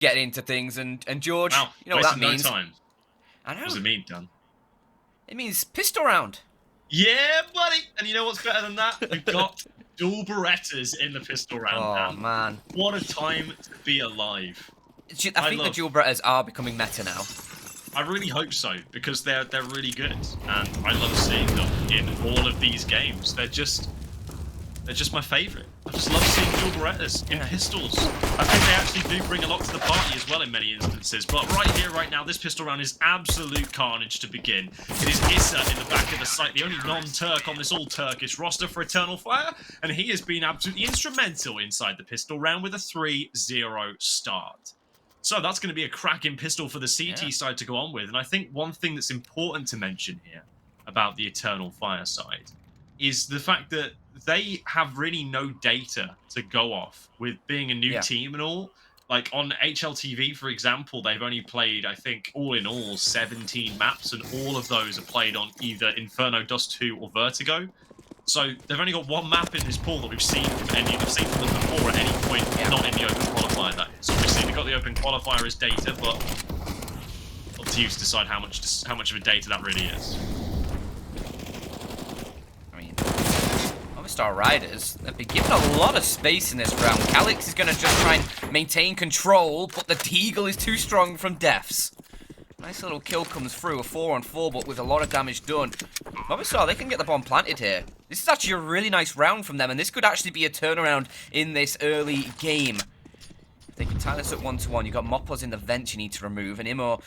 get into things. And George, Wow, you know what that wasted no means? time. I What does know. it mean, Dan? It means pistol round. Yeah, buddy! And you know what's better than that? We've got dual Berettas in the pistol round, Oh Dan. man, What a time to be alive. I I think the love dual Berettas are becoming meta now. I really hope so, because they're really good, and I love seeing them in all of these games. They're just my favourite. I just love seeing dual Berettas in pistols. I think they actually do bring a lot to the party as well in many instances. But right here, right now, this pistol round is absolute carnage to begin. It is Issa in the back of the site, the only non-Turk on this all-Turkish roster for Eternal Fire, and he has been absolutely instrumental inside the pistol round with a 3-0 start. So that's going to be a cracking pistol for the CT side to go on with. And I think one thing that's important to mention here about the Eternal Fire side is the fact that they have really no data to go off with being a new team and all. Like on HLTV, for example, they've only played, I think, all in all, 17 maps, and all of those are played on either Inferno, Dust 2, or Vertigo. So they've only got one map in this pool that we've seen from them before at any point, not in the open qualifier, that is. Obviously, they've got the open qualifier as data, but up to you to decide how much of a data that really is. I mean, Movistar Riders, they've been given a lot of space in this round. Calix is going to just try and maintain control, but the Deagle is too strong from Defs. Nice little kill comes through, a 4-on-4, but with a lot of damage done. Movistar, they can get the bomb planted here. This is actually a really nice round from them, and this could actually be a turnaround in this early game. If they can tie this up 1-1, you've got Moppos in the vent you need to remove, and Imo,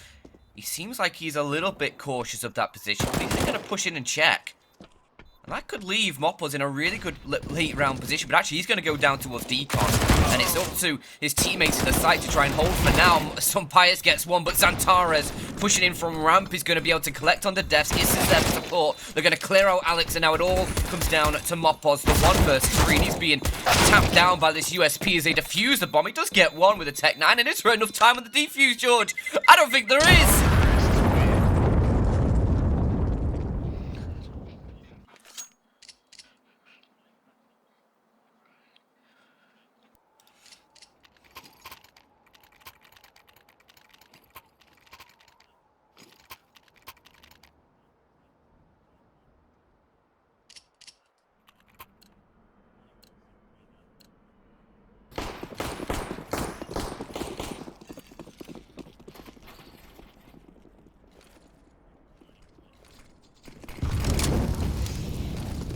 he seems like he's a little bit cautious of that position. I think they're going to push in and check. And that could leave Moppos in a really good late round position, but actually he's going to go down towards Decon. And it's up to his teammates in the site to try and hold for now. Some Pius gets one, but Xantares pushing in from ramp is going to be able to collect on the Defs. Issa's there for support. They're going to clear out Alex, and now it all comes down to Moppos. The 1 versus 3, and he's being tapped down by this USP as they defuse the bomb. He does get one with a Tech 9, and is there enough time on the defuse, George? I don't think there is.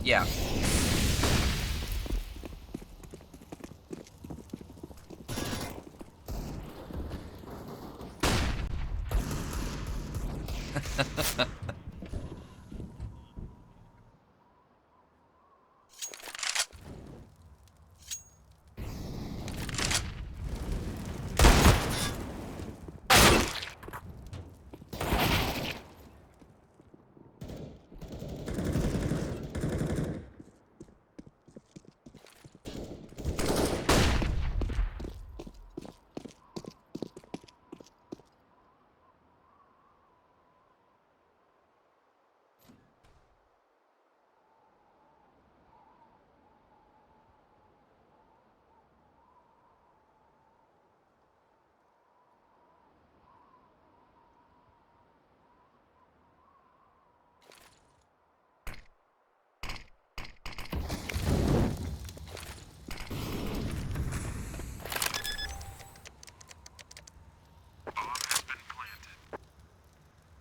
Yeah.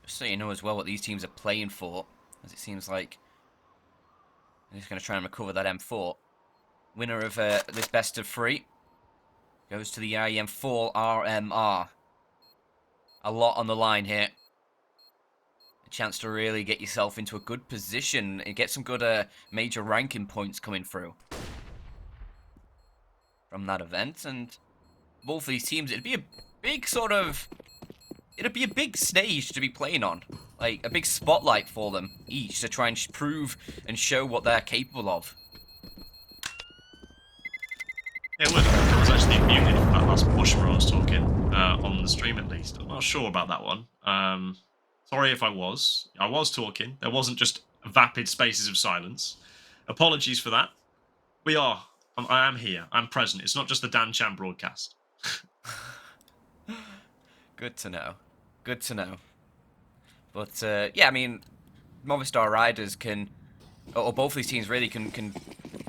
So you know as well what these teams are playing for, as it seems like they're just going to try and recover that M4. Winner of this best of 3 goes to the IEM Fall RMR. A lot on the line here. A chance to really get yourself into a good position and get some good major ranking points coming through from that event. And both of these teams, it'd be a big it'd be a big stage to be playing on. Like, a big spotlight for them each to try and prove and show what they're capable of. It would. I was actually muted for that last push where I was talking, on the stream at least. I'm not sure about that one. Sorry if I was. I was talking. There wasn't just vapid spaces of silence. Apologies for that. I am here. I'm present. It's not just the Dan Chan broadcast. Good to know. Good to know. But, yeah, I mean, Movistar Riders can, or both of these teams really can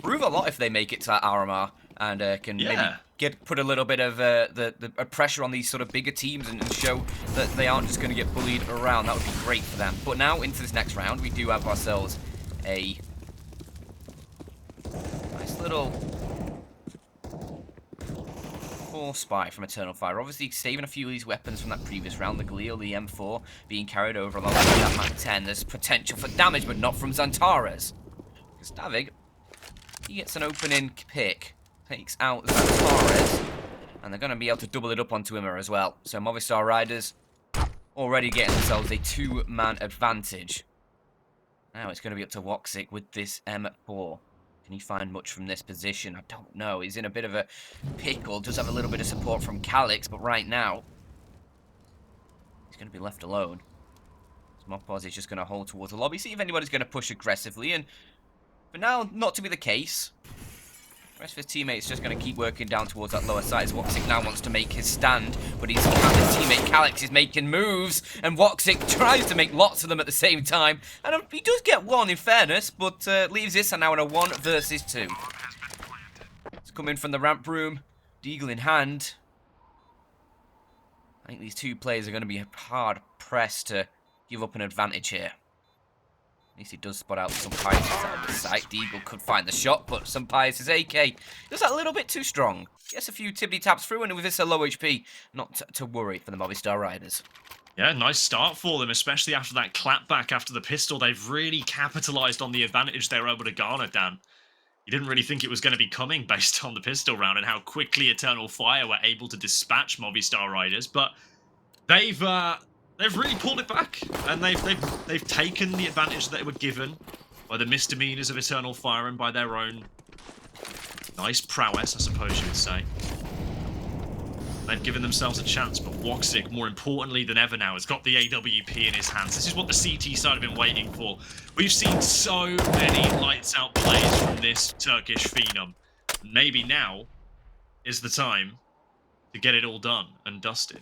prove a lot if they make it to that RMR and can maybe put a little bit of the pressure on these sort of bigger teams and show that they aren't just going to get bullied around. That would be great for them. But now into this next round, we do have ourselves a nice little spy from Eternal Fire. Obviously saving a few of these weapons from that previous round. The Galil, the M4 being carried over alongside that Mac 10. There's potential for damage, but not from Xantares. Because Davig, he gets an opening pick, takes out Xantares, and they're going to be able to double it up onto him as well. So Movistar Riders already getting themselves a 2-man advantage. Now it's going to be up to Woxic with this M4. Can he find much from this position? I don't know. He's in a bit of a pickle. Does have a little bit of support from Calix, but right now he's going to be left alone. Mopos is just going to hold towards the lobby, see if anybody's going to push aggressively, and for now, not to be the case. The rest of his teammates just going to keep working down towards that lower side as Woxic now wants to make his stand, but his teammate Calix is making moves, and Woxic tries to make lots of them at the same time, and he does get one in fairness, but leaves this now in a 1 versus 2. It's coming from the ramp room, Deagle in hand. I think these two players are going to be hard pressed to give up an advantage here. At least he does spot out some Pius out of the sight. Deagle could find the shot, but some Pius' AK is that a little bit too strong. Gets a few tippity taps through, and with this a low HP, not to worry for the Movistar Riders. Yeah, nice start for them, especially after that clapback after the pistol. They've really capitalized on the advantage they were able to garner, Dan. You didn't really think it was going to be coming based on the pistol round and how quickly Eternal Fire were able to dispatch Movistar Riders, but they've really pulled it back, and they've taken the advantage that they were given by the misdemeanors of Eternal Fire and by their own nice prowess, I suppose you would say. They've given themselves a chance, but Woxic, more importantly than ever now, has got the AWP in his hands. This is what the CT side have been waiting for. We've seen so many lights-out plays from this Turkish phenom. Maybe now is the time to get it all done and dusted.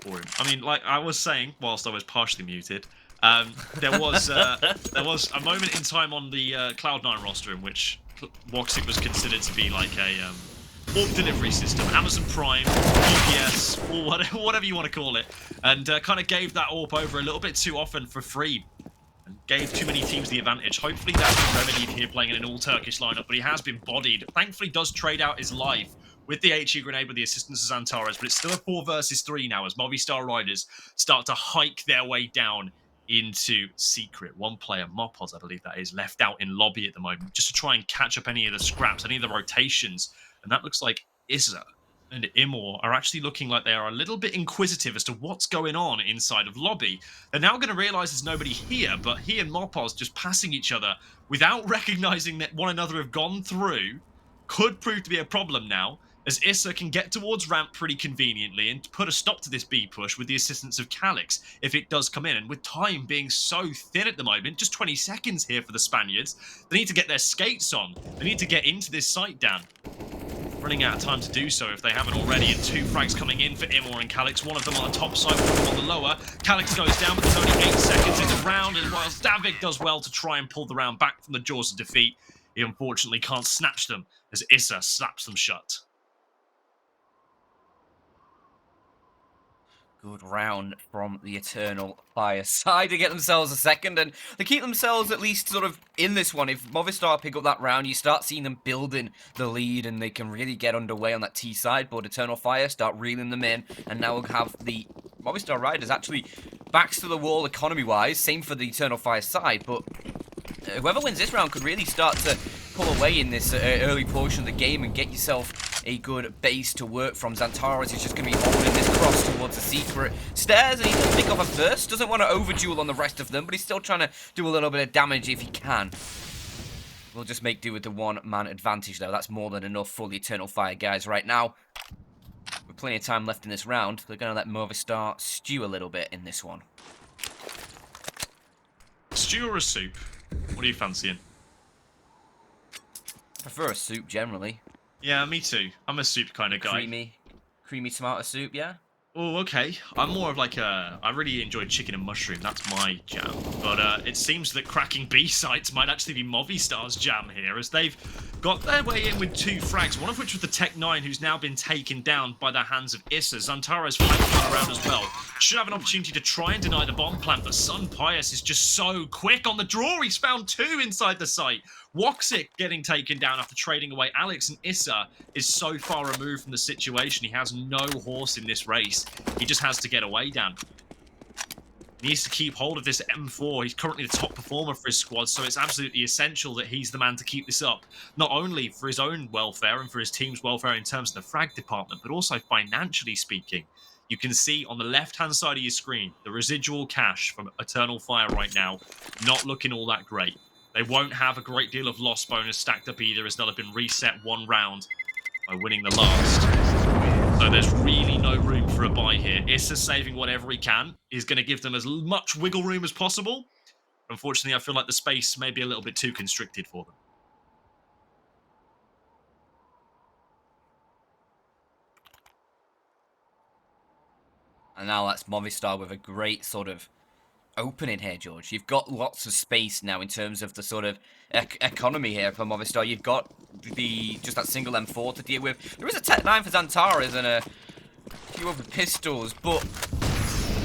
For him. I mean, like I was saying, whilst I was partially muted, there was a moment in time on the Cloud9 roster in which Woxic was considered to be like a AWP delivery system, Amazon Prime, UPS, or whatever you want to call it, and kind of gave that AWP over a little bit too often for free, and gave too many teams the advantage. Hopefully that's been remedied here, playing in an all-Turkish lineup, but he has been bodied. Thankfully does trade out his life with the HE grenade with the assistance of Xantares, but it's still a 4 versus 3 now as Movistar Riders start to hike their way down into Secret. One player, Mopos, I believe that is, left out in lobby at the moment, just to try and catch up any of the scraps, any of the rotations. And that looks like Issa and Imor are actually looking like they are a little bit inquisitive as to what's going on inside of lobby. They're now going to realise there's nobody here, but he and Mopos just passing each other without recognising that one another have gone through could prove to be a problem now, as Issa can get towards ramp pretty conveniently and put a stop to this B push with the assistance of Calix if it does come in. And with time being so thin at the moment, just 20 seconds here for the Spaniards, they need to get their skates on. They need to get into this site, Dan. Running out of time to do so if they haven't already, and 2 frags coming in for Imor and Calix. One of them on the top side, one of them on the lower. Calix goes down, but there's only 8 seconds in the round, and whilst Davik does well to try and pull the round back from the jaws of defeat, he unfortunately can't snatch them as Issa slaps them shut. Good round from the Eternal Fire side to get themselves a second, and they keep themselves at least sort of in this one. If Movistar pick up that round, you start seeing them building the lead, and they can really get underway on that T side, but Eternal Fire start reeling them in, and now we'll have the Movistar Riders actually backs to the wall economy-wise. Same for the Eternal Fire side, but whoever wins this round could really start to pull away in this early portion of the game and get yourself a good base to work from. Xantares is just going to be holding this cross towards the Secret stairs, and he does pick off a first. Doesn't want to overduel on the rest of them, but he's still trying to do a little bit of damage if he can. We'll just make do with the 1-man advantage, though. That's more than enough for the Eternal Fire guys right now. With plenty of time left in this round, they're going to let Movistar stew a little bit in this one. Stew or a soup? What are you fancying? I prefer a soup, generally. Yeah, me too. I'm a soup kind of guy. Creamy, creamy tomato soup, yeah? Oh, okay. I'm more of like a. I really enjoyed chicken and mushroom. That's my jam. But it seems that cracking B sites might actually be Movistar's jam here, as they've got their way in with 2 frags. One of which was the Tech 9, who's now been taken down by the hands of Issa. Zantara's flanking around as well. Should have an opportunity to try and deny the bomb plant, but Sun Pius is just so quick on the draw. He's found 2 inside the site. Woxic getting taken down after trading away Alex, and Issa is so far removed from the situation. He has no horse in this race. He just has to get away, Dan. He needs to keep hold of this M4. He's currently the top performer for his squad, so it's absolutely essential that he's the man to keep this up. Not only for his own welfare and for his team's welfare in terms of the frag department, but also financially speaking. You can see on the left-hand side of your screen, the residual cash from Eternal Fire right now, not looking all that great. They won't have a great deal of loss bonus stacked up either, as they'll have been reset 1 round by winning the last. So there's really no room for a buy here. Issa saving whatever he can. He's going to give them as much wiggle room as possible. Unfortunately, I feel like the space may be a little bit too constricted for them. And now that's Movistar with a great sort of opening here, George. You've got lots of space now in terms of the sort of economy here for Movistar. You've got just that single M4 to deal with. There is a Tech 9 for Zantaras and a few other pistols, but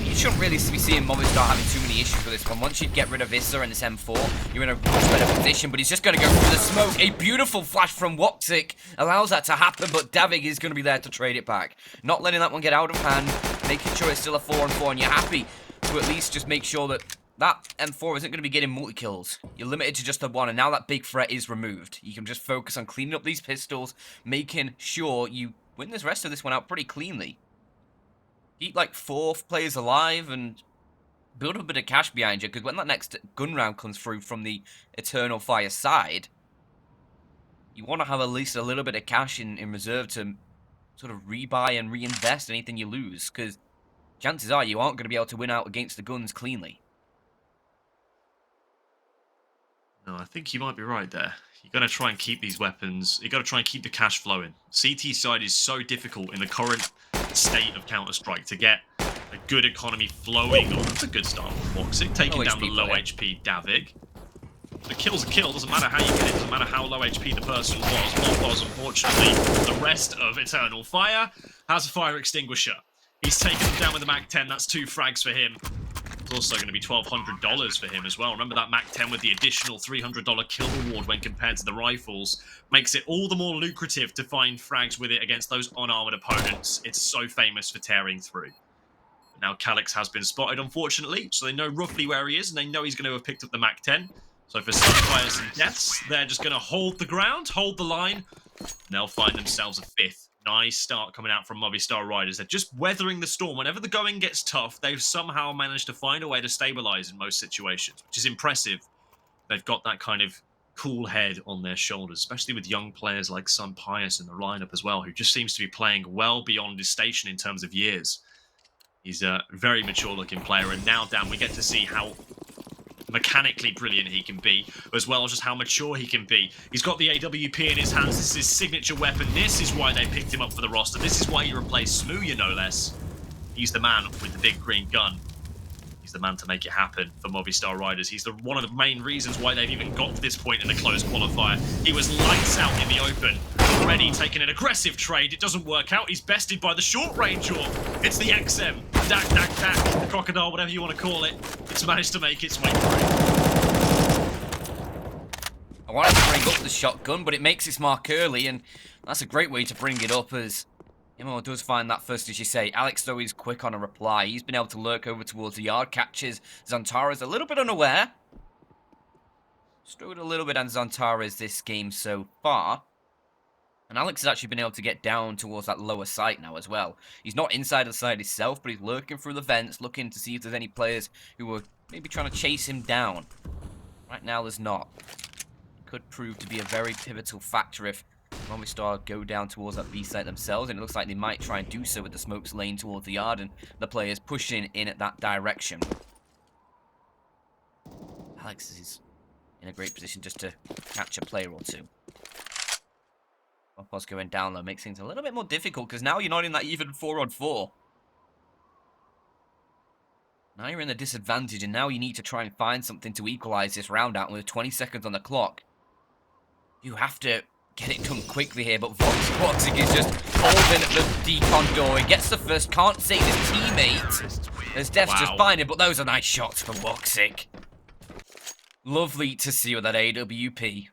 you shouldn't really be seeing Movistar having too many issues with this one. Once you get rid of Issa and this M4, you're in a much better position, but he's just going to go through the smoke. A beautiful flash from Woxic allows that to happen, but Davig is going to be there to trade it back. Not letting that one get out of hand, making sure it's still a 4-on-4, and you're happy to at least just make sure that that M4 isn't going to be getting multi-kills. You're limited to just the 1, and now that big threat is removed. You can just focus on cleaning up these pistols, making sure you win this rest of this one out pretty cleanly. Keep like 4 players alive and build up a bit of cash behind you, because when that next gun round comes through from the Eternal Fire side, you want to have at least a little bit of cash in reserve to sort of rebuy and reinvest anything you lose, because chances are you aren't going to be able to win out against the guns cleanly. No, I think you might be right there. You've got to try and keep these weapons. You've got to try and keep the cash flowing. CT side is so difficult in the current state of Counter-Strike to get a good economy flowing. Oh, that's a good start from Woxic, taking down the low HP Davig. The kill's a kill, doesn't matter how you get it, doesn't matter how low HP the person was. What was, unfortunately, the rest of Eternal Fire has a fire extinguisher. He's taken them down with the MAC-10, that's 2 frags for him. It's also going to be $1,200 for him as well. Remember that MAC-10 with the additional $300 kill reward when compared to the rifles makes it all the more lucrative to find frags with it against those unarmored opponents. It's so famous for tearing through. But now Calix has been spotted, unfortunately, so they know roughly where he is, and they know he's going to have picked up the MAC-10. So for Sunfires and Deaths, they're just going to hold the ground, hold the line, and they'll find themselves a 5th. Nice start coming out from Movistar Riders. They're just weathering the storm. Whenever the going gets tough, they've somehow managed to find a way to stabilize in most situations, which is impressive. They've got that kind of cool head on their shoulders, especially with young players like Sun Pius in the lineup as well, who just seems to be playing well beyond his station in terms of years. He's a very mature-looking player, and now, Dan, we get to see how mechanically brilliant he can be, as well as just how mature he can be. He's got the AWP in his hands. This is his signature weapon. This is why they picked him up for the roster. This is why he replaced Smooya, no less. He's the man with the big green gun. He's the man to make it happen for Movistar Riders. He's one of the main reasons why they've even got to this point in the closed qualifier. He was lights out in the open, already taking an aggressive trade. It doesn't work out. He's bested by the short range orb. It's the XM. Dak, dak, dak. The crocodile, whatever you want to call it. It's managed to make its way through. I wanted to bring up the shotgun, but it makes its mark early, and that's a great way to bring it up, as Imo does find that first, as you say. Alex, though, is quick on a reply. He's been able to lurk over towards the yard, catches Zantara's a little bit unaware. Struggled a little bit on Zantara's this game so far. And Alex has actually been able to get down towards that lower site now as well. He's not inside the site himself, but he's lurking through the vents, looking to see if there's any players who are maybe trying to chase him down. Right now, there's not. Could prove to be a very pivotal factor if Movistar go down towards that B site themselves, and it looks like they might try and do so with the smokes lane towards the yard and the players pushing in at that direction. Alex is in a great position just to catch a player or two. What's going down though makes things a little bit more difficult because now you're not in that even 4-on-4. Now you're in the disadvantage, and now you need to try and find something to equalize this round out with 20 seconds on the clock. You have to get it done quickly here, but Voxic is just holding at the decon door. He gets the first, can't save his teammate. As Def's just finding, but those are nice shots from Voxic. Lovely to see with that AWP.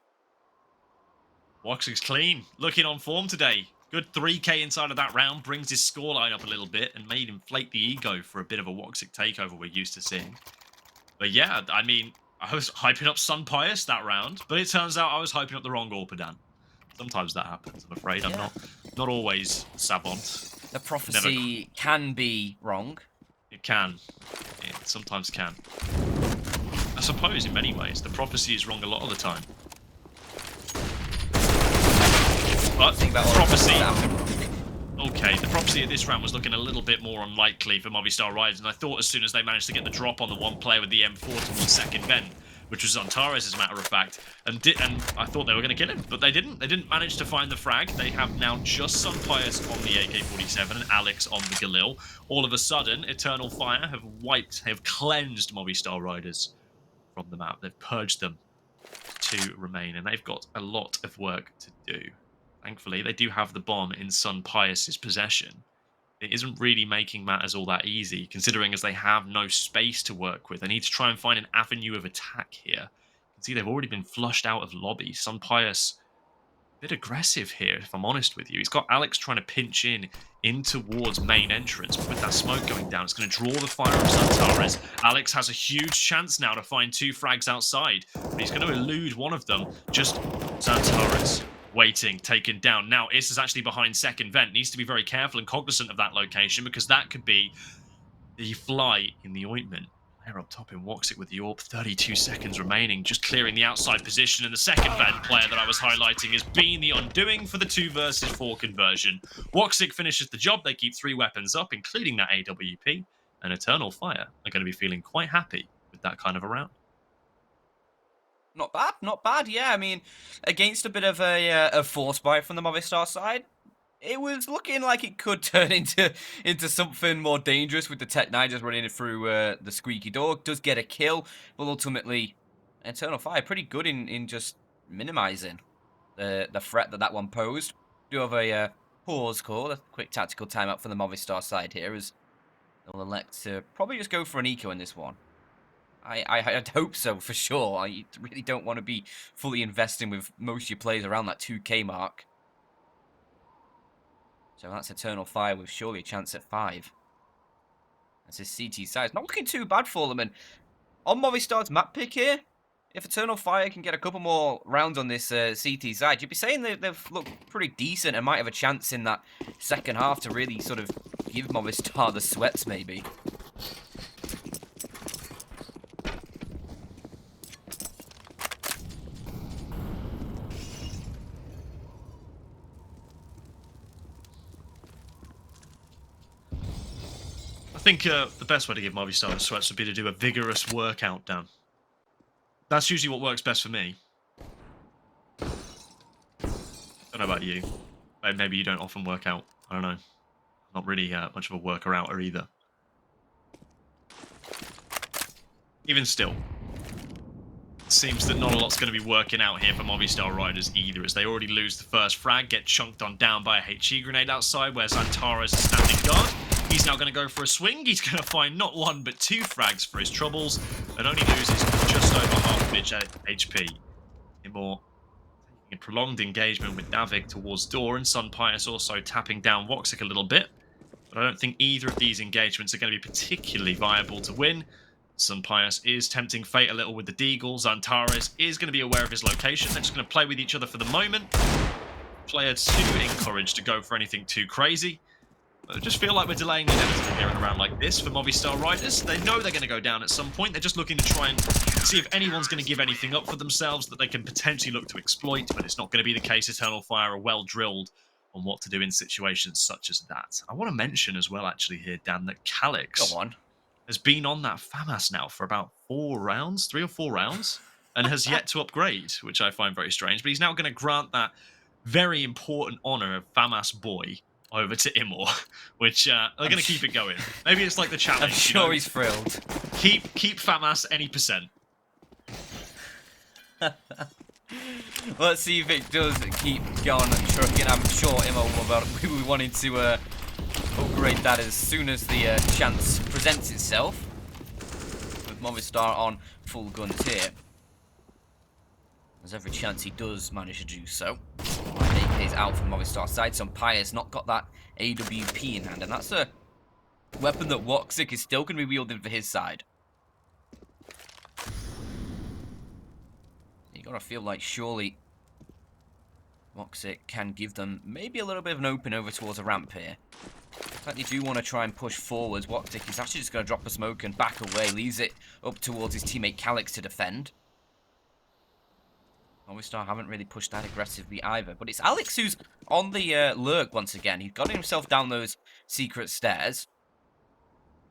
Voxic's clean, looking on form today. Good 3k inside of that round, brings his scoreline up a little bit and made him inflate the ego for a bit of a Voxic takeover we're used to seeing. But yeah, I mean, I was hyping up Sun Pius that round, but it turns out I was hyping up the wrong Orpadan. Sometimes that happens, I'm afraid. I'm not always savant. The prophecy can be wrong. It can. It sometimes can. I suppose, in many ways, the prophecy is wrong a lot of the time. But the prophecy... Okay, the prophecy of this round was looking a little bit more unlikely for Movistar Riders, and I thought as soon as they managed to get the drop on the one player with the M4 towards second vent, which was Antares as a matter of fact, and I thought they were going to kill him, but they didn't. They didn't manage to find the frag. They have now just Sun Pius on the AK-47 and Alex on the Galil. All of a sudden, Eternal Fire have cleansed Movistar Riders from the map. They've purged them to remain, and they've got a lot of work to do. Thankfully, they do have the bomb in Sun Pius's possession. It isn't really making matters all that easy, considering as they have no space to work with. They need to try and find an avenue of attack here. You can see they've already been flushed out of lobby. Sun Pius, a bit aggressive here, if I'm honest with you. He's got Alex trying to pinch in towards main entrance, but with that smoke going down, it's going to draw the fire of Zantares. Alex has a huge chance now to find 2 frags outside, but he's going to elude one of them. Just Zantares waiting, taken down. Now, Is is actually behind second vent. Needs to be very careful and cognizant of that location, because that could be the fly in the ointment. Player up top in Woxic with the AWP, 32 seconds remaining, just clearing the outside position, and the second vent player that I was highlighting has been the undoing for the 2 versus 4 conversion. Woxic finishes the job. They keep 3 weapons up, including that AWP, and Eternal Fire are going to be feeling quite happy with that kind of a round. Not bad, not bad. Yeah, I mean, against a bit of a force bite from the Movistar side, it was looking like it could turn into something more dangerous with the Tech 9 just running it through the squeaky door. Does get a kill, but ultimately, Eternal Fire pretty good in just minimizing the threat that one posed. Do have a pause call, a quick tactical timeout for the Movistar side here, as they'll elect to probably just go for an eco in this one. I'd hope so, for sure. I really don't want to be fully investing with most of your players around that 2k mark. So that's Eternal Fire with surely a chance at 5. That's his CT size. Not looking too bad for them. And on Movistar's map pick here, if Eternal Fire can get a couple more rounds on this CT side, you'd be saying they've looked pretty decent and might have a chance in that second half to really sort of give Movistar the sweats, maybe. I think the best way to give Movistar the sweats would be to do a vigorous workout down. That's usually what works best for me. Don't know about you. Maybe you don't often work out. I don't know. Not really much of a worker-outer either. Even still, it seems that not a lot's going to be working out here for Movistar Riders either, as they already lose the first frag, get chunked on down by a HE grenade outside, where Zantares is standing guard. He's now going to go for a swing. He's going to find not 1, but 2 frags for his troubles, and only loses just over half of his HP. Imor taking a prolonged engagement with Davik towards door, and Sun Pius also tapping down Woxic a little bit. But I don't think either of these engagements are going to be particularly viable to win. Sun Pius is tempting fate a little with the Deagle. Zantares is going to be aware of his location. They're just going to play with each other for the moment. Player too encouraged to go for anything too crazy. I just feel like we're delaying the inevitable here in a round like this for Movistar Riders. They know they're going to go down at some point. They're just looking to try and see if anyone's going to give anything up for themselves that they can potentially look to exploit, but it's not going to be the case. Eternal Fire are well drilled on what to do in situations such as that. I want to mention as well, actually, here, Dan, that Calix has been on that FAMAS now for about 4 rounds, 3 or 4 rounds, and has yet to upgrade, which I find very strange. But he's now going to grant that very important honor of FAMAS boy over to Immor, which they're going to keep it going. Maybe it's like the challenge. I'm sure he's thrilled. Keep FAMAS any percent. Let's see if it does keep going and trucking. I'm sure Immor will be wanting to upgrade that as soon as the chance presents itself. With Movistar on full guns here. There's every chance he does manage to do so. AK's out from Movistar's side. So Empire's not got that AWP in hand, and that's a weapon that Woxic is still going to be wielding for his side. You gotta feel like surely Woxic can give them maybe a little bit of an open over towards a ramp here. In fact, they do want to try and push forwards. Woxic is actually just going to drop a smoke and back away. Leaves it up towards his teammate Calyx to defend. Movistar haven't really pushed that aggressively either. But it's Alex who's on the lurk once again. He's got himself down those secret stairs.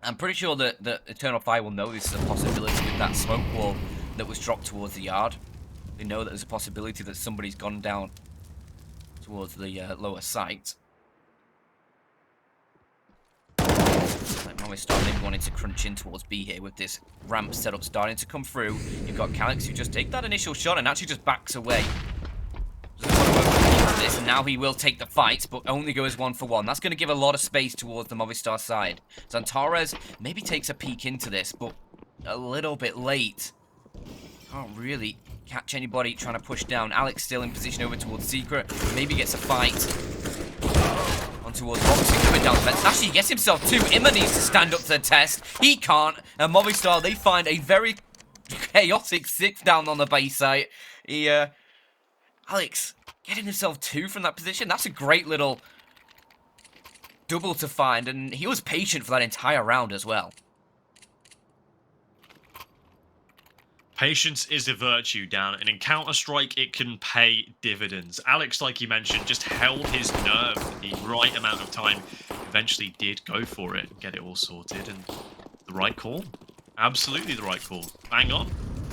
I'm pretty sure that Eternal Fire will know this is a possibility with that smoke wall that was dropped towards the yard. They know that there's a possibility that somebody's gone down towards the lower site. Like Movistar maybe wanting to crunch in towards B here with this ramp setup starting to come through. You've got Calyx who just take that initial shot and actually just backs away. This, and now he will take the fight, but only goes 1-for-1. That's going to give a lot of space towards the Movistar side. Zantares maybe takes a peek into this, but a little bit late. Can't really catch anybody trying to push down. Alex still in position over towards Secret. Maybe gets a fight. On towards Woxic coming down the fence. Actually, he gets himself two. Imma needs to stand up to the test. He can't. And Movistar, they find a very chaotic 6 down on the base site. Alex getting himself 2 from that position. That's a great little double to find. And he was patient for that entire round as well. Patience is a virtue down, and in Counter-Strike, it can pay dividends. Alex, like you mentioned, just held his nerve the right amount of time. Eventually did go for it and get it all sorted, and the right call. Absolutely the right call. Bang on.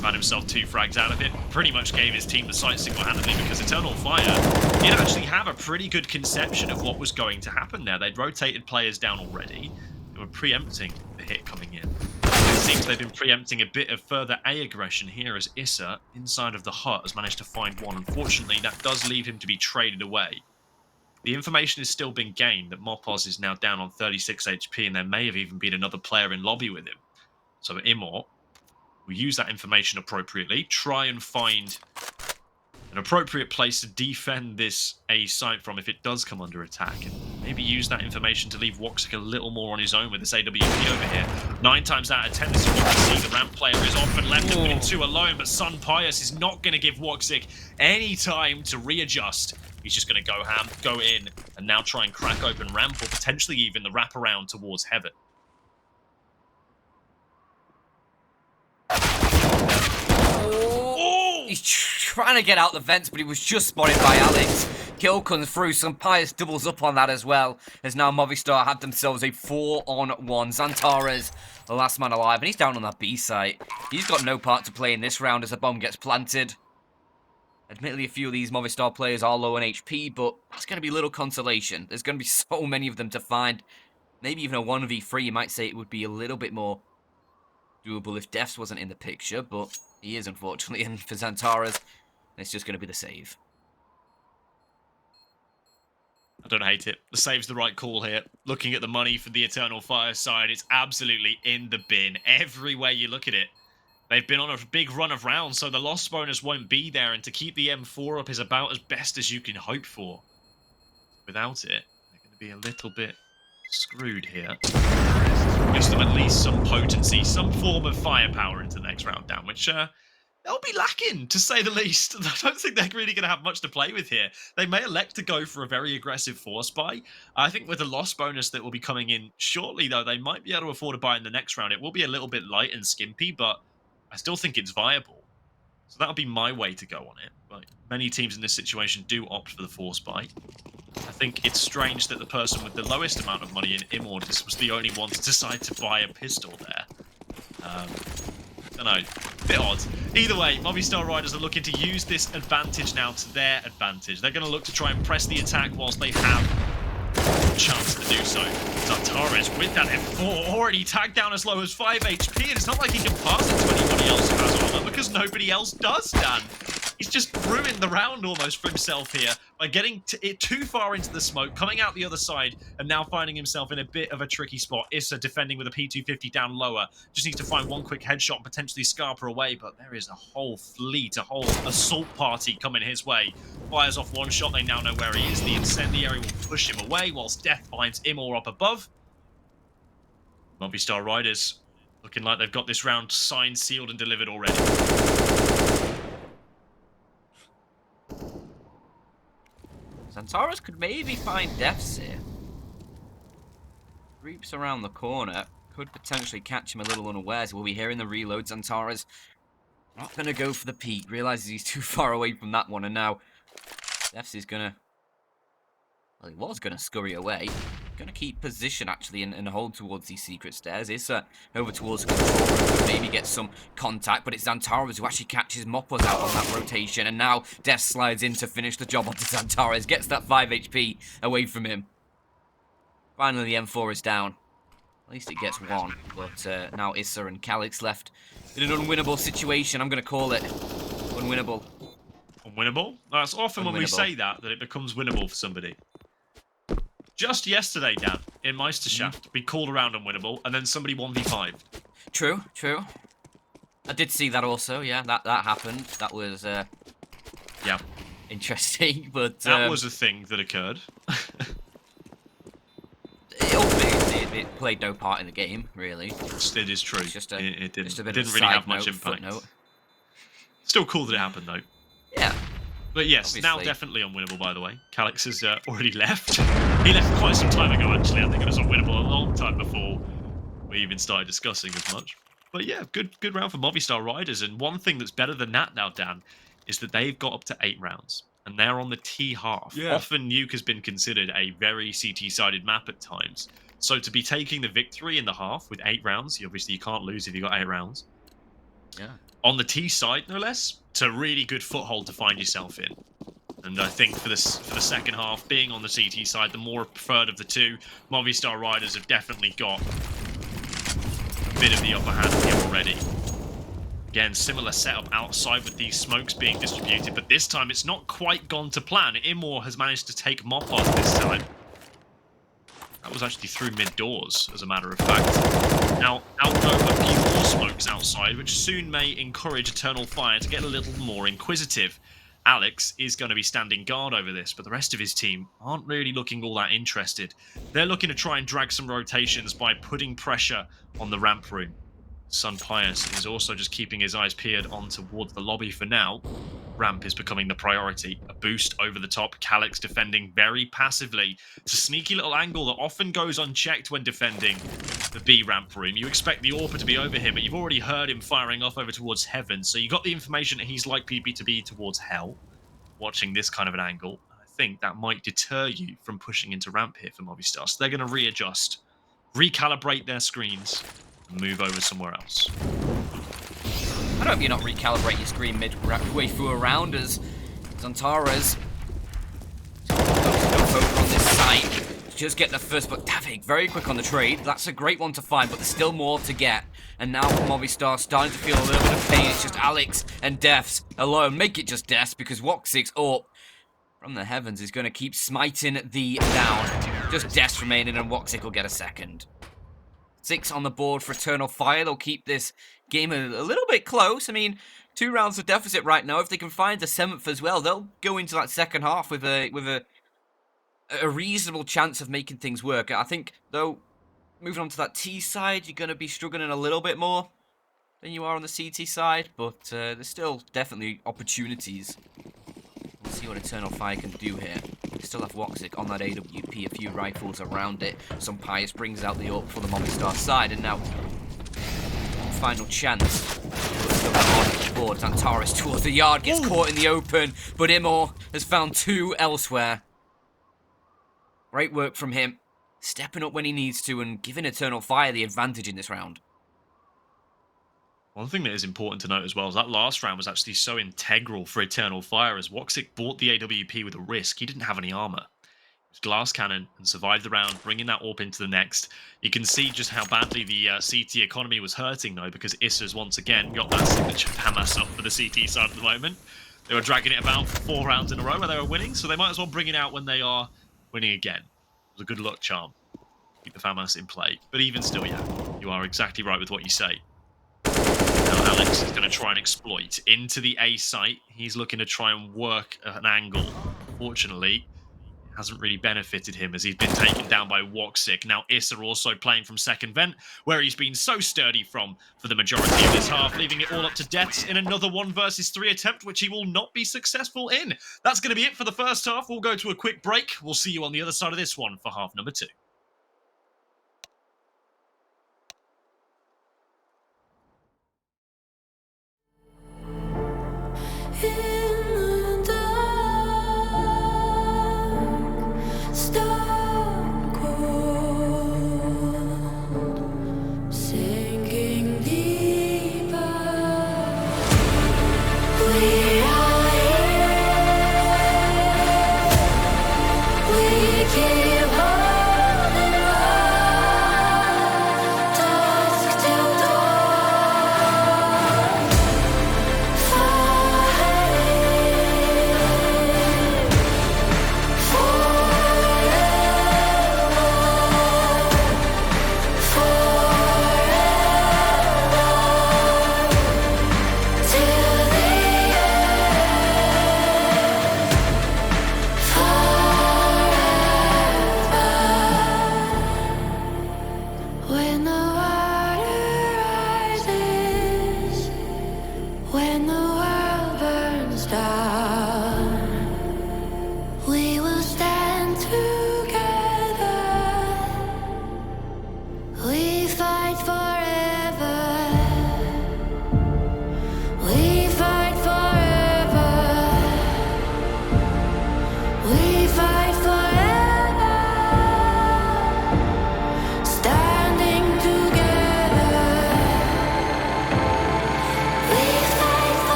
Found himself 2 frags out of it. Pretty much gave his team the site single-handedly because Eternal Fire did actually have a pretty good conception of what was going to happen there. They'd rotated players down already. They were preempting the hit coming in. It seems they've been preempting a bit of further A aggression here as Issa, inside of the hut, has managed to find one. Unfortunately, that does leave him to be traded away. The information has still been gained that Mopos is now down on 36 HP, and there may have even been another player in lobby with him. So Immor will use that information appropriately, try and find an appropriate place to defend this A site from if it does come under attack, and maybe use that information to leave Woxic a little more on his own with this AWP over here. 9 times out of 10, this is what we see. The ramp player is often left between 2 alone, but Sun Pius is not going to give Woxic any time to readjust. He's just going to go ham, go in, and now try and crack open ramp, or potentially even the wraparound towards Heaven. He's trying to get out the vents, but he was just spotted by Alex. Kill comes through. Some Pius doubles up on that as well, as now Movistar have themselves a 4-on-1. Zantares, the last man alive, and he's down on that B site. He's got no part to play in this round as a bomb gets planted. Admittedly, a few of these Movistar players are low on HP, but it's going to be little consolation. There's going to be so many of them to find. Maybe even a 1v3, you might say it would be a little bit more doable if Defs wasn't in the picture, but he is, unfortunately, and for Zantares, it's just going to be the save. I don't hate it. The save's the right call here. Looking at the money for the Eternal Fire side, it's absolutely in the bin. Every way you look at it. They've been on a big run of rounds, so the loss bonus won't be there, and to keep the M4 up is about as best as you can hope for. Without it, they're going to be a little bit screwed here. Gives them at least some potency, some form of firepower into the next round down, which they'll be lacking, to say the least. I don't think they're really going to have much to play with here. They may elect to go for a very aggressive force buy. I think with the loss bonus that will be coming in shortly, though, they might be able to afford a buy in the next round. It will be a little bit light and skimpy, but I still think it's viable. So that'll be my way to go on it. But many teams in this situation do opt for the force buy. I think it's strange that the person with the lowest amount of money in Immortus was the only one to decide to buy a pistol there. don't know. Bit odd. Either way, Movistar Riders are looking to use this advantage now to their advantage. They're going to look to try and press the attack whilst they have a chance to do so. Zantares with that F4 already tagged down as low as 5 HP, and it's not like he can pass it to anybody else who has armor because nobody else does, Dan. He's just ruined the round almost for himself here by getting it too far into the smoke, coming out the other side, and now finding himself in a bit of a tricky spot. Issa defending with a P250 down lower. Just needs to find one quick headshot and potentially Scarper away, but there is a whole fleet, a whole assault party coming his way. Fires off one shot, they now know where he is. The incendiary will push him away, whilst Death finds Imor up above. Movistar Riders looking like they've got this round signed, sealed, and delivered already. Zantares could maybe find Deaths here. Creeps around the corner. Could potentially catch him a little unawares. We'll be hearing the reload. Zantares not going to go for the peak. Realizes he's too far away from that one. And now Deaths is going to... Well, he was going to scurry away. Going to keep position, actually, and hold towards these secret stairs. Issa over towards the control room, could maybe get some contact, but it's Zantares who actually catches Moppos out on that rotation, and now Death slides in to finish the job onto Zantares, gets that 5 HP away from him. Finally, the M4 is down. At least it gets one, but now Issa and Calix left in an unwinnable situation. I'm going to call it unwinnable. Unwinnable? That's often when we say that it becomes winnable for somebody. Just yesterday, Dan, in Meisterschaft, we called around unwinnable, and then somebody 1v5'd. True, true. I did see that also, yeah, that happened. That was, yeah, interesting, but... that was a thing that occurred. it played no part in the game, really. It is true. Just it didn't, just a bit didn't of really have side much note, impact. Footnote. Still cool that it happened, though. Yeah. But yes, Obviously. now definitely unwinnable, by the way. Calix has already left. He left quite some time ago, actually. I think it was unwinnable a long time before we even started discussing as much. But yeah, good round for Movistar Riders. And one thing that's better than that now, Dan, is that they've got up to 8 rounds. And they're on the T half. Yeah. Often Nuke has been considered a very CT-sided map at times. So to be taking the victory in the half with 8 rounds, obviously you can't lose if you've got 8 rounds. Yeah. On the T side, no less, it's a really good foothold to find yourself in. And I think for the second half, being on the CT side, the more preferred of the two, Movistar Riders have definitely got a bit of the upper hand here already. Again, similar setup outside with these smokes being distributed, but this time it's not quite gone to plan. Imor has managed to take Moppos this time. That was actually through mid-doors, as a matter of fact. Now, out go a few more smokes outside, which soon may encourage Eternal Fire to get a little more inquisitive. Alex is going to be standing guard over this, but the rest of his team aren't really looking all that interested. They're looking to try and drag some rotations by putting pressure on the ramp room. Sun Pius is also just keeping his eyes peered on towards the lobby for now. Ramp is becoming the priority. A boost over the top. Calix defending very passively. It's a sneaky little angle that often goes unchecked when defending the B ramp room. You expect the AWPer to be over here, but you've already heard him firing off over towards heaven, so you got the information that he's likely to be towards hell, watching this kind of an angle. I think that might deter you from pushing into ramp here for Movistar. So they're going to readjust, recalibrate their screens, and move over somewhere else. I hope you not recalibrate your screen midway through a round as Zantares over on this side. Just get the first, but Davik very quick on the trade. That's a great one to find, but there's still more to get. And now Movistar starting to feel a little bit of pain. It's just Alex and Defs alone. Make it just Defs because Woxix up from the heavens is going to keep smiting the down. Just Defs remaining and Woxix will get a second. 6 on the board for Eternal Fire. They'll keep this game a little bit close. I mean, 2 rounds of deficit right now. If they can find a 7th as well, they'll go into that second half with a reasonable chance of making things work. I think, though, moving on to that T side, you're going to be struggling a little bit more than you are on the CT side, but there's still definitely opportunities. We'll see what Eternal Fire can do here. We still have Woxic on that AWP, a few rifles around it. Some Pius brings out the AWP for the Movistar side, and now final chance. Still on the board. Zantares towards the yard, gets caught in the open, but Imor has found 2 elsewhere. Great work from him, stepping up when he needs to and giving Eternal Fire the advantage in this round. One thing that is important to note as well is that last round was actually so integral for Eternal Fire as Woxic bought the AWP with a risk. He didn't have any armor. Glass cannon and survived the round, bringing that AWP into the next. You can see just how badly the CT economy was hurting, though, because Issa's once again got that signature Hamas up for the CT side at the moment. They were dragging it about for 4 rounds in a row where they were winning, so they might as well bring it out when they are winning again. It was a good luck charm. Keep the FAMAS in play. But even still, yeah, you are exactly right with what you say. Now Alex is going to try and exploit into the A site. He's looking to try and work an angle. Unfortunately, hasn't really benefited him as he's been taken down by Woxic. Now Issa also playing from second vent, where he's been so sturdy from for the majority of this half, leaving it all up to deaths in another 1 versus 3 attempt, which he will not be successful in. That's going to be it for the first half. We'll go to a quick break. We'll see you on the other side of this one for half number 2.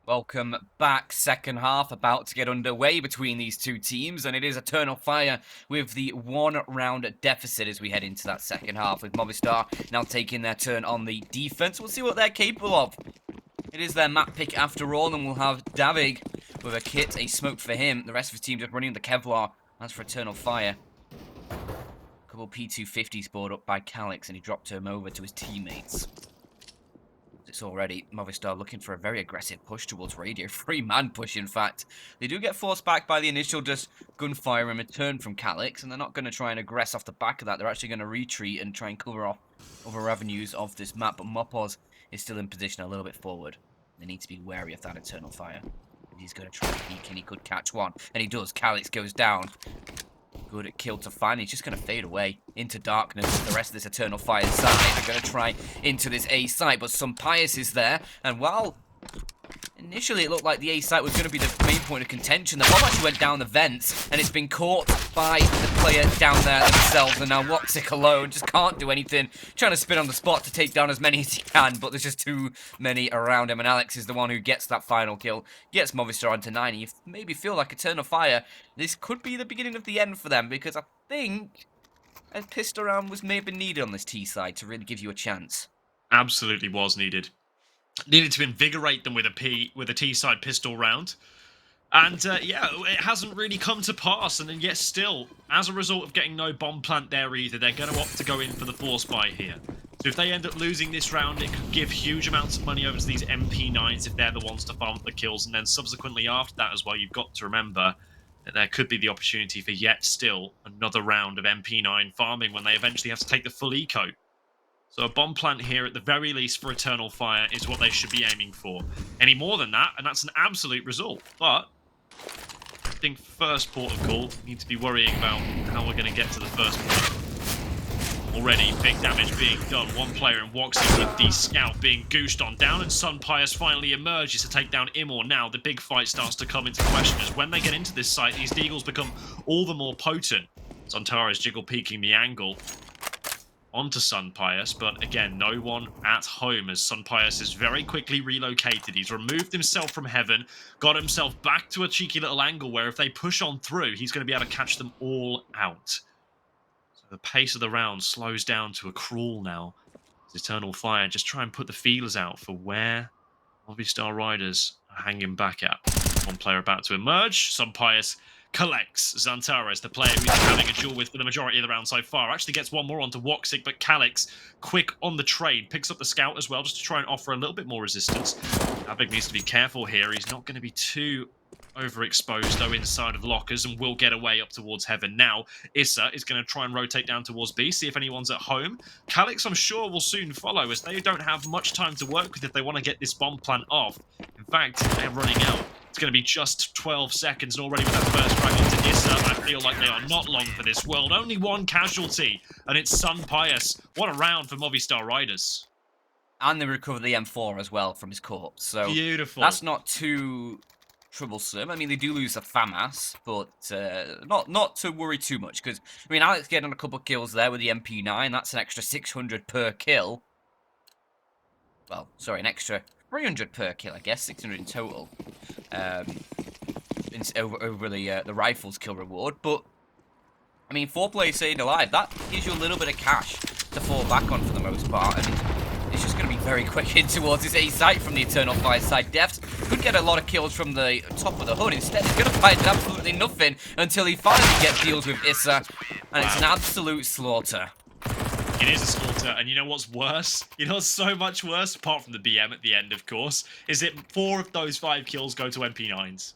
Welcome back. Second half about to get underway between these two teams, and it is Eternal Fire with the 1 round deficit as we head into that second half, with Movistar now taking their turn on the defense. We'll see what they're capable of. It is their map pick after all, and we'll have Davig with a kit, a smoke for him. The rest of his team just running the Kevlar. That's for Eternal Fire. A couple P250s brought up by Calix, and he dropped him over to his teammates. It's already Movistar looking for a very aggressive push towards Radio. 3-man push, in fact. They do get forced back by the initial just gunfire and return from Calix, and they're not going to try and aggress off the back of that. They're actually going to retreat and try and cover off other avenues of this map, but Mopos is still in position a little bit forward. They need to be wary of that Eternal Fire. He's going to try and peek, and he could catch one. And he does. Calyx goes down. Good at kill to find. He's just going to fade away into darkness. The rest of this Eternal Fire side are going to try into this A site, but Sunpius is there. And while initially it looked like the A site was going to be the main point of contention, the bomb actually went down the vents, and it's been caught by the player down there themselves. And now Woxic alone just can't do anything. Trying to spin on the spot to take down as many as he can, but there's just too many around him. And Alex is the one who gets that final kill, gets Movistar onto 9. You maybe feel like Eternal Fire, this could be the beginning of the end for them, because I think a pistol round was maybe needed on this T side to really give you a chance. Absolutely was needed. Needed to invigorate them with a T side pistol round. And yeah, it hasn't really come to pass, and then yet still, as a result of getting no bomb plant there either, they're going to opt to go in for the force buy here. So if they end up losing this round, it could give huge amounts of money over to these MP9s if they're the ones to farm up the kills, and then subsequently after that as well, you've got to remember that there could be the opportunity for yet still another round of MP9 farming when they eventually have to take the full eco. So a bomb plant here, at the very least, for Eternal Fire is what they should be aiming for. Any more than that, and that's an absolute result. But I think first port of call, we need to be worrying about how we're going to get to the first point. Already, big damage being done. One player in Woxic with the scout being goosed on down, and Sunpius finally emerges to take down Immor. Now the big fight starts to come into question, as when they get into this site, these deagles become all the more potent. Zantares jiggle peeking the angle onto Sunpius, but again, no one at home, as Sunpius is very quickly relocated. He's removed himself from heaven, got himself back to a cheeky little angle where if they push on through, he's going to be able to catch them all out. So the pace of the round slows down to a crawl now. As Eternal Fire just try and put the feelers out for where Movistar Riders are hanging back at. One player about to emerge. Sunpius collects Zantares, the player who's having a duel with for the majority of the round so far. Actually gets one more onto Woxic, but Calyx, quick on the trade, picks up the scout as well, just to try and offer a little bit more resistance. Havik needs to be careful here. He's not going to be too overexposed, though, inside of lockers, and will get away up towards heaven. Now, Issa is going to try and rotate down towards B, see if anyone's at home. Calyx, I'm sure, will soon follow, as they don't have much time to work with if they want to get this bomb plant off. In fact, they're running out. It's going to be just 12 seconds, and already with that first frag into Issa, I feel like they are not long for this world. Only one casualty, and it's Sunpius. What a round for Movistar Riders. And they recover the M4 as well from his corpse. So beautiful. That's not too troublesome. I mean, they do lose a FAMAS, but not to worry too much, because, I mean, Alex getting a couple of kills there with the MP9. That's an extra 600 per kill. Well, sorry, an extra 300 per kill, I guess, 600 in total. Over the rifles kill reward, but I mean, 4 players staying alive, that gives you a little bit of cash to fall back on for the most part. I mean, it's just going to be very quick in towards this A site from the Eternal Fire side. Devs could get a lot of kills from the top of the hood. Instead, he's going to find absolutely nothing until he finally gets deals with Issa, and it's an absolute slaughter. It is a slaughter, and you know what's worse? You know what's so much worse, apart from the BM at the end, of course, is that 4 of those 5 kills go to MP9s.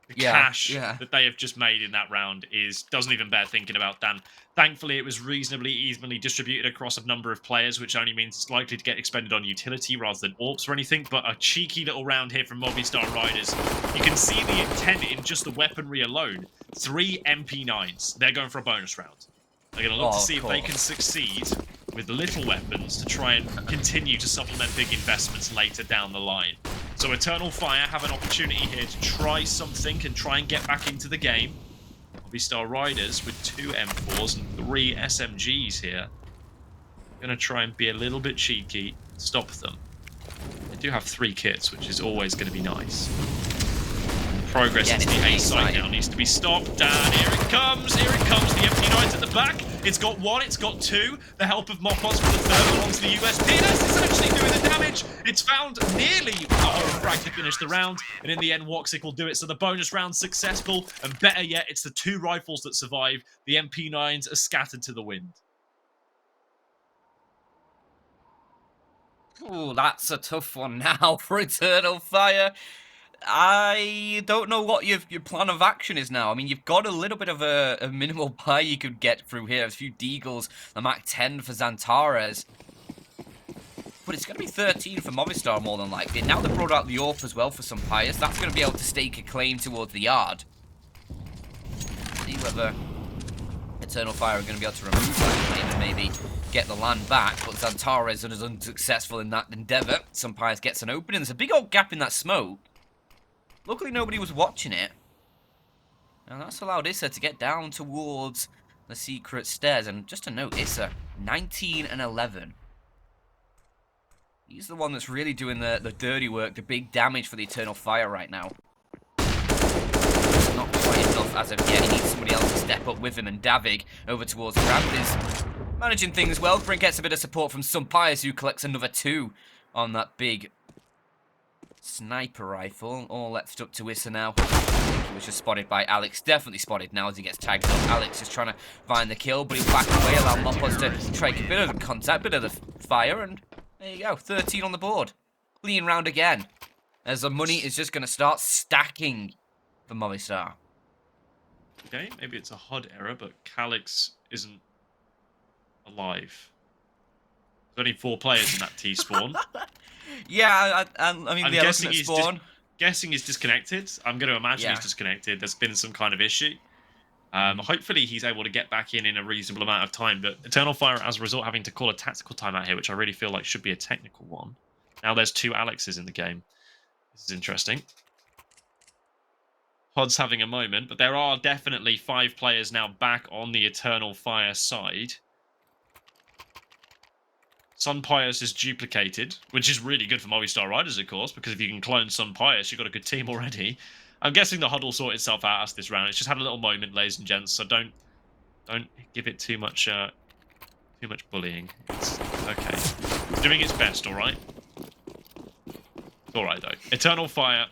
The cash that they have just made in that round doesn't even bear thinking about, Dan. Thankfully, it was reasonably evenly distributed across a number of players, which only means it's likely to get expended on utility rather than AWPs or anything, but a cheeky little round here from Movistar Riders. You can see the intent in just the weaponry alone. 3 MP9s. They're going for a bonus round. They're going to look to see if they can succeed with little weapons to try and continue to supplement big investments later down the line. So Eternal Fire have an opportunity here to try something and try and get back into the game. Movistar Riders with 2 M4s and 3 SMGs here. Going to try and be a little bit cheeky, stop them. They do have 3 kits, which is always going to be nice. Progress into the A site now needs to be stopped, and here it comes, the MP9's at the back, it's got 1, it's got 2, the help of Mopos for the 3rd one onto the USP, and it's actually doing the damage, it's found nearly a whole frag to finish the round, and in the end Woxic will do it, so the bonus round's successful, and better yet, it's the 2 rifles that survive, the MP9s are scattered to the wind. Ooh, that's a tough one now for Eternal Fire. I don't know what your plan of action is now. I mean, you've got a little bit of a minimal buy you could get through here. A few Deagles, a Mac 10 for Zantares. But it's going to be 13 for Movistar more than likely. Now they've brought out the AWP as well for some Pius. That's going to be able to stake a claim towards the yard. See whether Eternal Fire are going to be able to remove that claim and maybe get the land back. But Xantares is unsuccessful in that endeavour. Some Pius gets an opening. There's a big old gap in that smoke. Luckily nobody was watching it. And that's allowed Issa to get down towards the secret stairs. And just to note, Issa, 19 and 11. He's the one that's really doing the dirty work, the big damage for the Eternal Fire right now. Not quite enough as of yet. He needs somebody else to step up with him. And Davig over towards Grand is managing things well. Brink gets a bit of support from Pius, who collects another 2 on that big sniper rifle. All left up to Issa now. I think he was just spotted by Alex. Definitely spotted now as he gets tagged up. Alex is trying to find the kill, but he's backed away, allow Mopos to try a bit of the contact, bit of the fire, and there you go. 13 on the board. Clean round again. As the money is just going to start stacking for Movistar. Okay, maybe it's a HUD error, but Calix isn't alive. There's only 4 players in that T spawn. Yeah, I mean, I'm the guessing ultimate spawn. Guessing he's disconnected. I'm going to imagine he's disconnected. There's been some kind of issue. Hopefully he's able to get back in a reasonable amount of time. But Eternal Fire, as a result, having to call a tactical timeout here, which I really feel like should be a technical one. Now there's 2 Alexes in the game. This is interesting. HUD's having a moment, but there are definitely 5 players now back on the Eternal Fire side. Pius is duplicated, which is really good for Movistar Riders, of course, because if you can clone Pius, you've got a good team already. I'm guessing the HUD will sort itself out as this round. It's just had a little moment, ladies and gents, so don't give it too much bullying. It's okay. It's doing its best, all right? It's all right though. Eternal Fire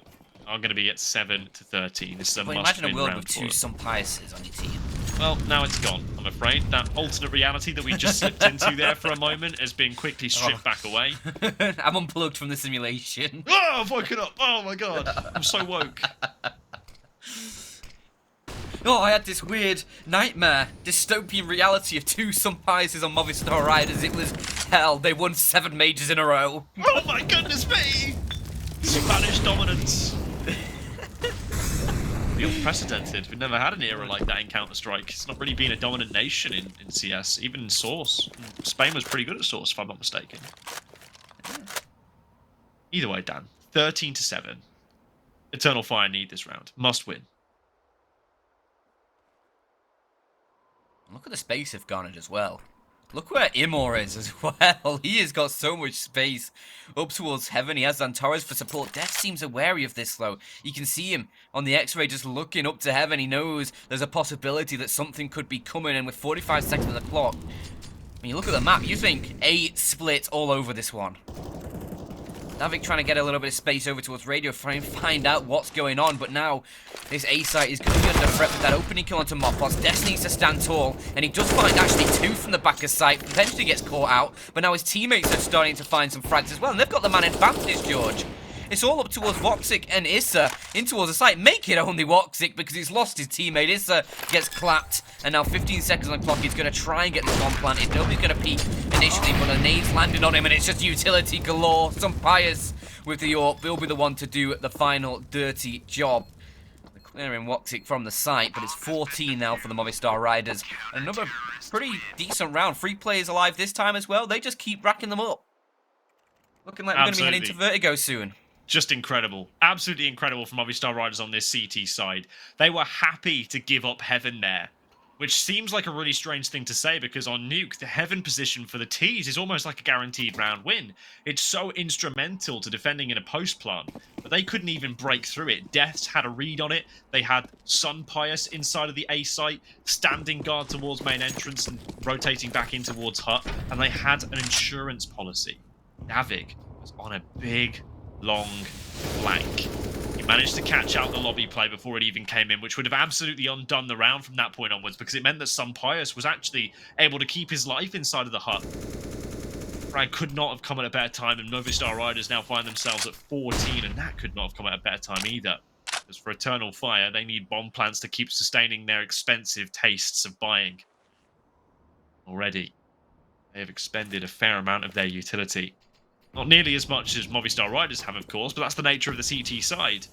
are going to be at 7-13. This is a must-win round. Imagine a world with for 2 Piuses on your team. Well, now it's gone, I'm afraid. That alternate reality that we just slipped into there for a moment has been quickly stripped back away. I'm unplugged from the simulation. Oh, I've woken up. Oh my god. I'm so woke. Oh, I had this weird nightmare, dystopian reality of 2 Piuses on Movistar Riders. It was hell. They won 7 majors in a row. Oh my goodness me! Spanish dominance. Unprecedented. We've never had an era like that in Counter-Strike. It's not really been a dominant nation in CS, even in Source. Spain was pretty good at Source, if I'm not mistaken. Either way, Dan. 13-7. Eternal Fire need this round. Must win. Look at the space they've garnered as well. Look where Imor is as well. He has got so much space up towards heaven. He has Xantares for support. Death seems wary of this, though. You can see him on the X-ray just looking up to heaven. He knows there's a possibility that something could be coming. And with 45 seconds on the clock, when you look at the map, you think 8 split all over this one. Davik trying to get a little bit of space over towards Radio, trying to find out what's going on. But now, this A site is going to be under threat with that opening kill onto Mopos. Des needs to stand tall, and he does find actually 2 from the back of site. Eventually gets caught out, but now his teammates are starting to find some frags as well. And they've got the man advantage, George. It's all up towards Voxic and Issa in towards the site. Make it only Voxic because he's lost his teammate. Issa gets clapped. And now 15 seconds on the clock. He's going to try and get the bomb planted. Nobody's going to peek initially, but a nade's landed on him. And it's just utility galore. Pius with the AWP will be the one to do the final dirty job. They're clearing Voxic from the site. But it's 14 now for the Movistar Riders. Another pretty decent round. 3 players alive this time as well. They just keep racking them up. Looking like we're going to be heading to Vertigo soon. Just incredible. Absolutely incredible from Movistar Riders on this CT side. They were happy to give up Heaven there, which seems like a really strange thing to say because on Nuke, the Heaven position for the Ts is almost like a guaranteed round win. It's so instrumental to defending in a post plant, but they couldn't even break through it. Deaths had a read on it. They had Pius inside of the A site, standing guard towards main entrance and rotating back in towards Hut, and they had an insurance policy. Davik was on a big long flank. He managed to catch out the lobby play before it even came in, which would have absolutely undone the round from that point onwards because it meant that Pius was actually able to keep his life inside of the hut. Frag could not have come at a better time, and Movistar Riders now find themselves at 14, and that could not have come at a better time either. Because for Eternal Fire, they need bomb plants to keep sustaining their expensive tastes of buying. Already, they have expended a fair amount of their utility Not nearly as much as Movistar Riders have, of course, but that's the nature of the CT side.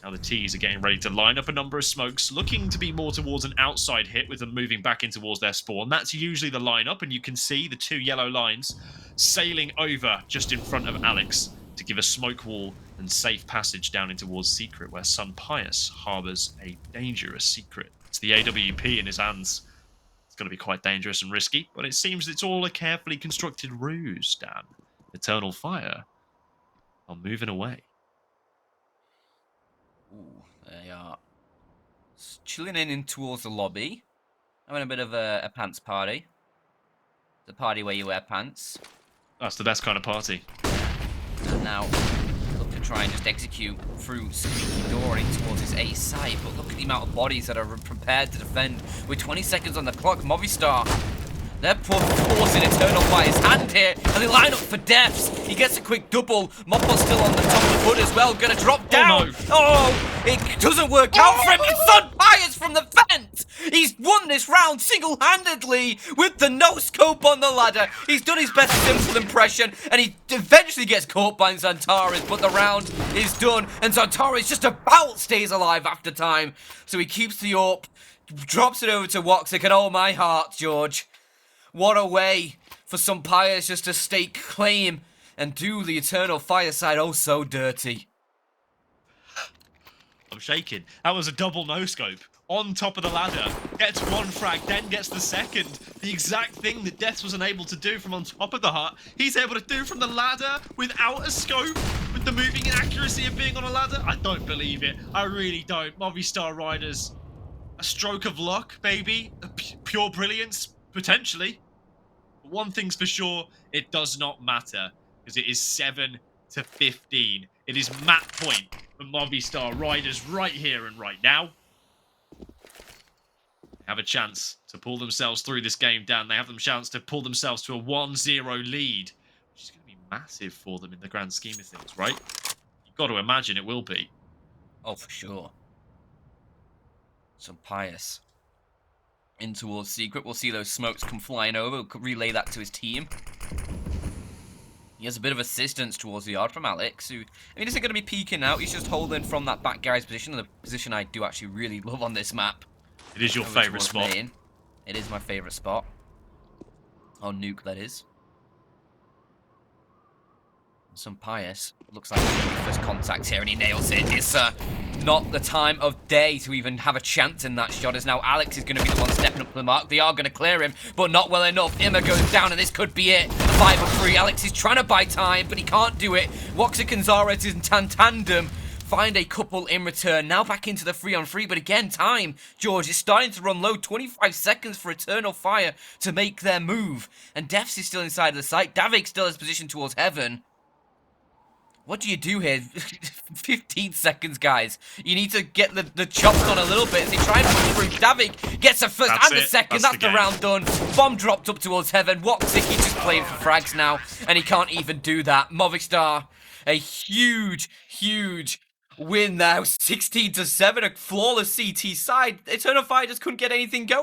Now the T's are getting ready to line up a number of smokes, looking to be more towards an outside hit with them moving back in towards their spawn. That's usually the lineup, and you can see the two yellow lines sailing over just in front of Alex to give a smoke wall and safe passage down in towards Secret, where Sun Pius harbours a dangerous secret. It's the AWP in his hands. It's going to be quite dangerous and risky, but it seems it's all a carefully constructed ruse, Dan. Eternal Fire are moving away. Ooh, they are chilling in towards the lobby, having a bit of a pants party. The party where you wear pants. That's the best kind of party. And now, look to try and just execute through Squeaky Door in towards his A side, but look at the amount of bodies that are prepared to defend. With 20 seconds on the clock, Movistar, they're forcing Eternal Fire's hand here, and they line up for deaths. He gets a quick double. Moppo's still on the top of the hood as well, gonna drop down. Oh, it doesn't work out for him. It's Sun Pius from the vent. He's won this round single-handedly with the no-scope on the ladder. He's done his best simple impression, and he eventually gets caught by Zantares, but the round is done, and Zantares just about stays alive after time. So he keeps the AWP, drops it over to Woxic, and oh my heart, George. What a way for some Pius just to stake claim and do the Eternal Fire side oh so dirty. I'm shaking. That was a double no-scope. On top of the ladder. Gets one frag, then gets the second. The exact thing that Deaths was unable to do from on top of the hut, he's able to do from the ladder without a scope, with the moving inaccuracy of being on a ladder. I don't believe it. I really don't. Movistar Riders. A stroke of luck, maybe. Pure brilliance, potentially. But one thing's for sure, it does not matter, because it is 7-15. It is map point for Movistar Riders right here and right now. They have a chance to pull themselves through this game down. They have a chance to pull themselves to a 1-0 lead, which is going to be massive for them in the grand scheme of things, right? You've got to imagine it will be. Oh, for sure. Some Pius in towards Secret. We'll see those smokes come flying over. We'll relay that to his team. He has a bit of assistance towards the yard from Alex, who, I mean, isn't going to be peeking out. He's just holding from that back guy's position, the position I do actually really love on this map. It is your favourite spot. Main. It is my favourite spot. On Nuke, that is. Some Pius. Looks like he's going to be first contact here, and he nails it. It's not the time of day to even have a chance in that shot, as now Alex is going to be the one stepping up to the mark. They are going to clear him, but not well enough. Imma goes down, and this could be it. 5-3. Alex is trying to buy time, but he can't do it. Woxic and Zaret is in tandem. Find a couple in return. Now back into the 3-on-3, but again, time, George, is starting to run low. 25 seconds for Eternal Fire to make their move. And Defs is still inside of the site. Davik still has position towards heaven. What do you do here? 15 seconds, guys. You need to get the chops on a little bit as they try and push through. Davik gets a first and the second. That's the round done. Bomb dropped up towards heaven. Woxic, he's just playing for frags now, and he can't even do that. Movistar, a huge win now. 16-7, a flawless CT side. Eternal Fire just couldn't get anything going.